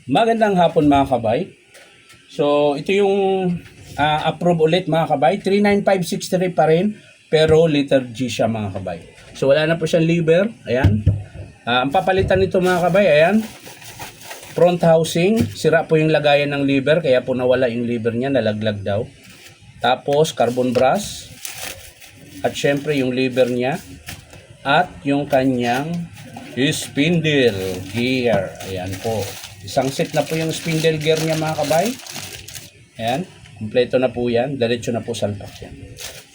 Magandang hapon mga kabay. So ito yung approve ulit mga kabay. 39563 pa rin pero letter G siya mga kabay. So wala na po siyang lever. Ayan. Ang papalitan nito mga kabay, ayan. Front housing. Sira po yung lagayan ng lever kaya po nawala yung lever niya. Nalaglag daw. Tapos carbon brass. At syempre yung lever niya. At yung kanyang spindle gear. Ayan po. Isang set na po yung spindle gear niya mga kabay. Ayan. Kompleto na po yan. Diretso na po salpak yan.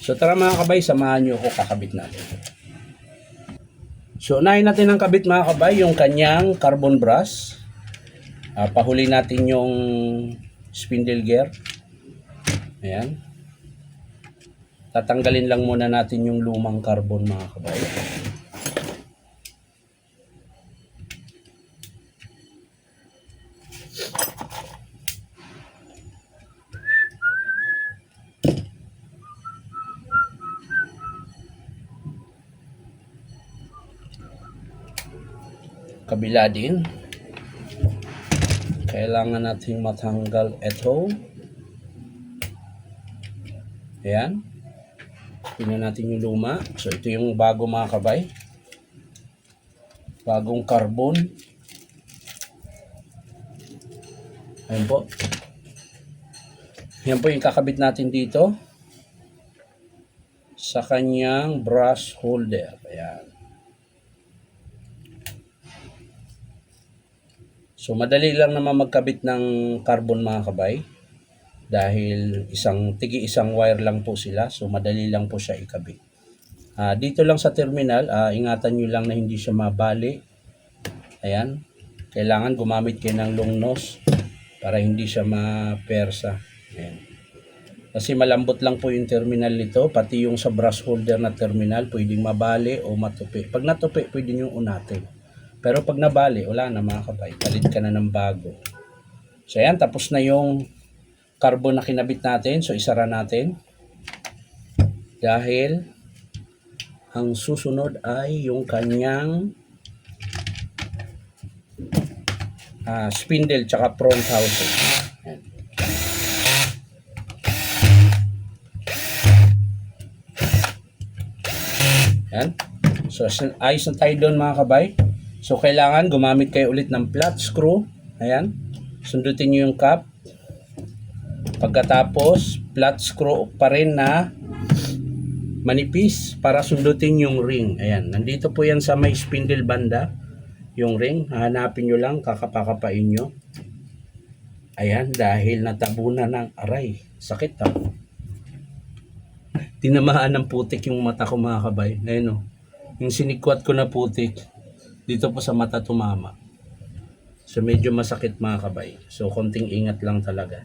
So tara mga kabay, samahan nyo ako, kakabit natin. So unahin natin ang kabit mga kabay, yung kanyang carbon brass. Pahuli natin yung spindle gear. Ayan. Tatanggalin lang muna natin yung lumang carbon mga kabay. Kabila din. Kailangan nating matanggal ito. Ayan. Tingnan natin yung luma. So ito yung bago mga kabay. Bagong carbon. Ayan po. Yan po yung kakabit natin dito. Sa kanyang brush holder. Ayan. So madali lang naman magkabit ng carbon mga kabay dahil isang wire lang po sila, so madali lang po siya ikabit. Dito lang sa terminal, ingatan nyo lang na hindi siya mabali. Ayan, kailangan gumamit kayo ng long nose para hindi siya mapersa. Ayan. Kasi malambot lang po yung terminal nito, pati yung sa brush holder na terminal pwedeng mabali o matupi. Pag natupi, pwede nyo unatin. Pero pag nabali, wala na mga kabay. Palit ka na ng bago. So ayan, tapos na yung carbon na kinabit natin. So isara natin. Dahil ang susunod ay yung kanyang spindle tsaka front housing. Ayan. Ayan. So ayos na tayo doon mga kabay. So kailangan gumamit kayo ulit ng flat screw. Ayan. Sundutin niyo yung cap. Pagkatapos, flat screw pa rin na manipis para sundutin yung ring. Ayan. Nandito po yan sa may spindle banda. Yung ring. Hahanapin nyo lang. Kakapakapain nyo. Ayan. Dahil natabunan ng aray. Sakit ha. Tinamaan ng putik yung mata ko mga kabay. Ayan o. Yung sinikwat ko na putik. Dito po sa mata tumama. So medyo masakit mga kabay. So konting ingat lang talaga.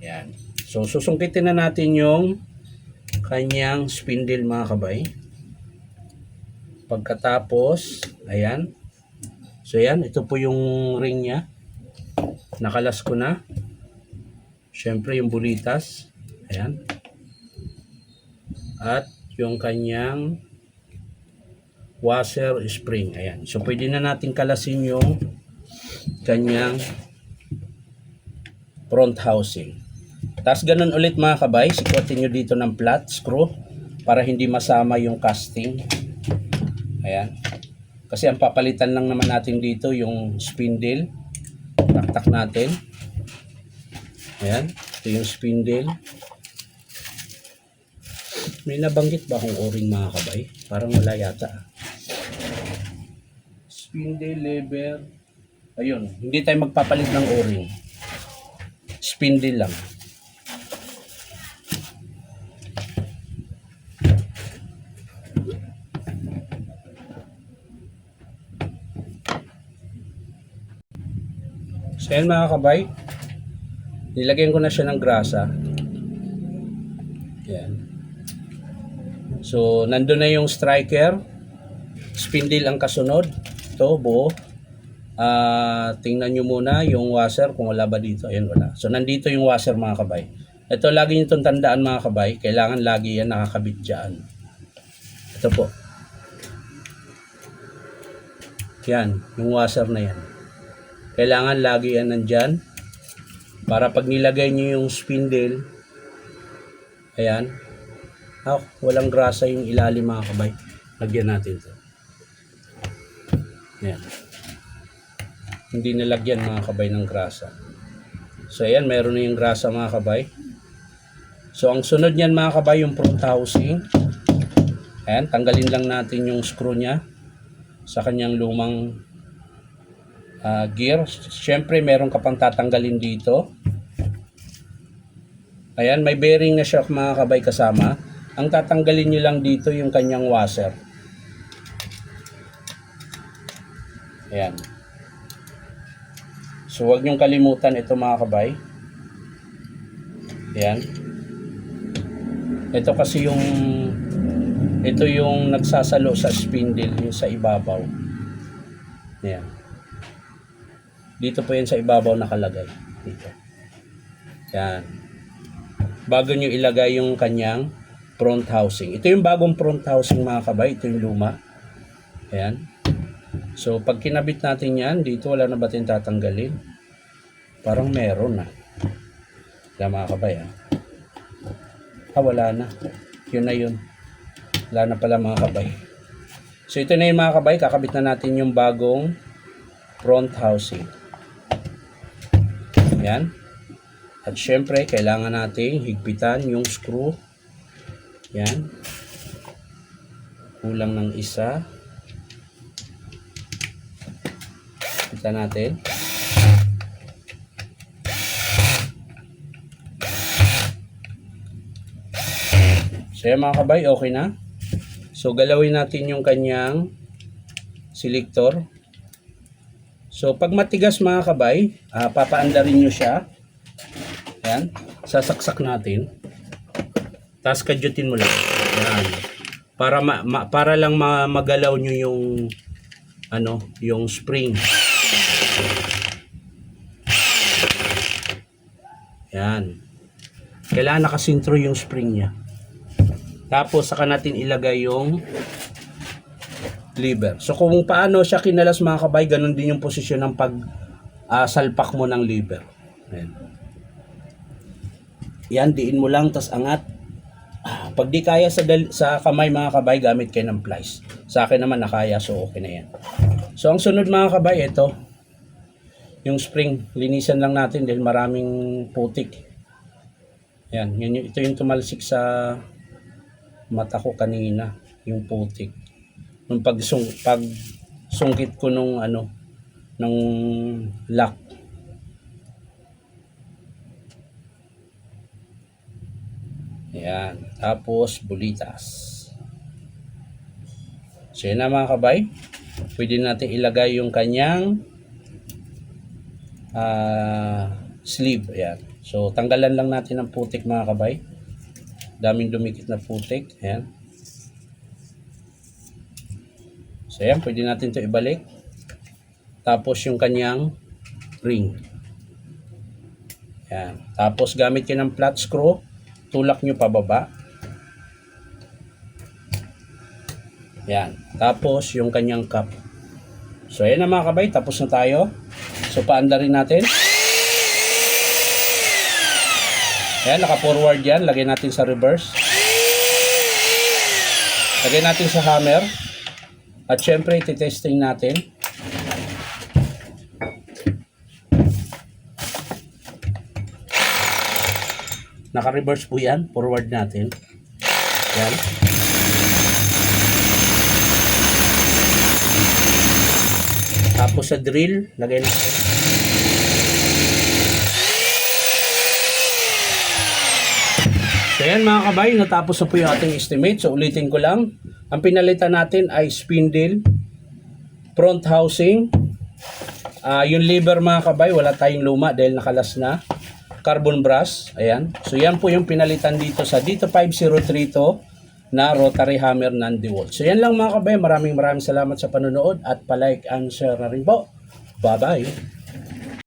Yan. So susungkitin na natin yung kanyang spindle mga kabay. Pagkatapos, ayan. So yan, ito po yung ring niya. Nakalas ko na. Syempre yung bulitas. Ayan. At yung kanyang washer spring. Ayan. So pwede na natin kalasin yung kanyang front housing. Tapos ganun ulit mga kabay. Sikwatin nyo dito ng flat screw para hindi masama yung casting. Ayan. Kasi ang papalitan lang naman natin dito yung spindle. Taktak natin. Ayan. Ito yung spindle. May nabanggit ba akong o-ring mga kabay? Parang wala yata. Spindle, lever. Ayun, hindi tayo magpapalit ng o-ring. Spindle lang. So yan mga kabay. Nilagyan ko na siya ng grasa. Yan. So nandun na yung striker. Spindle ang kasunod. Ito, buo. Tingnan nyo muna yung washer kung wala ba dito. Ayan, wala. So nandito yung washer mga kabay. Ito lagi nyo itong tandaan mga kabay. Kailangan lagi yan nakakabit dyan. Ito po. Yan, yung washer na yan. Kailangan lagi yan nandyan. Para pag nilagay nyo yung spindle, ayan, walang grasa yung ilalim mga kabay. Lagyan natin to. Ayan. Hindi nalagyan mga kabay ng grasa. So ayan, meron na yung grasa mga kabay. So ang sunod niyan mga kabay, yung front housing. Ayan, tanggalin lang natin yung screw niya sa kanyang lumang gear. Siyempre meron ka pang tatanggalin dito. Ayan, may bearing na siya mga kabay kasama. Ang tatanggalin nyo lang dito yung kanyang washer. Ayan. So huwag nyong kalimutan ito mga kabay. Ayan. Ito kasi ito yung nagsasalo sa spindle, yung sa ibabaw. Ayan. Dito po yan sa ibabaw nakalagay. Dito. Ayan. Bago nyo ilagay yung kanyang front housing. Ito yung bagong front housing mga kabay. Ito yung luma. Ayan. So pag kinabit natin yan, dito wala na ba tayong tatanggalin? Parang meron na. Wala mga kabay wala na. Yun na yun. Wala na pala mga kabay. So ito na yung mga kabay. Kakabit na natin yung bagong front housing. Ayan. At syempre, kailangan nating higpitan yung screw. Yan. Kulang ng isa. Higpitan natin. So yan mga kabay, okay na. So galawin natin yung kanyang selector. So pag matigas mga kabay, papaandarin nyo siya. Yan, sasaksak natin. Tapos kadyutin mo lang. Yan. Para lang magalaw nyo yung yung spring. Yan. Kailangan nakasintro yung spring niya. Tapos saka natin ilagay yung lever. So kung paano siya kinalas mga kabay, ganun din yung posisyon ng pag salpak mo ng lever. Yan. Yan, diin mo lang, tas angat. Pag di kaya sa kamay mga kabay, gamit kayo ng plies. Sa akin naman nakaya, so okay na yan. So ang sunod mga kabay, ito. Yung spring, linisan lang natin dahil maraming putik. Yan, ito yung tumalsik sa mata ko kanina, yung putik. Nung pagsungkit ko nung ng lock. Ayan. Tapos, bulitas. So, yan na mga kabay. Pwede natin ilagay yung kanyang sleeve. Ayan. So, tanggalan lang natin ang putik mga kabay. Daming dumikit na putik. Ayan. So, ayan. Pwede natin ito ibalik. Tapos, yung kanyang ring. Ayan. Tapos, gamit yun ng flat screw. Tulak nyo pababa. Yan. Tapos yung kanyang cup. So ayan na mga kabay. Tapos na tayo. So paanda rin natin. Ayan. Naka-forward yan. Lagay natin sa reverse. Lagay natin sa hammer. At syempre iti-testing natin. Naka-reverse po yan. Forward natin. Yan. Tapos sa drill, lagay natin. So yan mga kabay, natapos na po yung ating estimate. So ulitin ko lang. Ang pinalitan natin ay spindle, front housing, yung lever mga kabay, wala tayong luma dahil nakalas na. Carbon brass, ayan. So yan po yung pinalitan dito sa dito 5032 na rotary hammer non-DeWalt. So yan lang mga kabay, maraming salamat sa panonood at palike and share na rin po. Bye bye.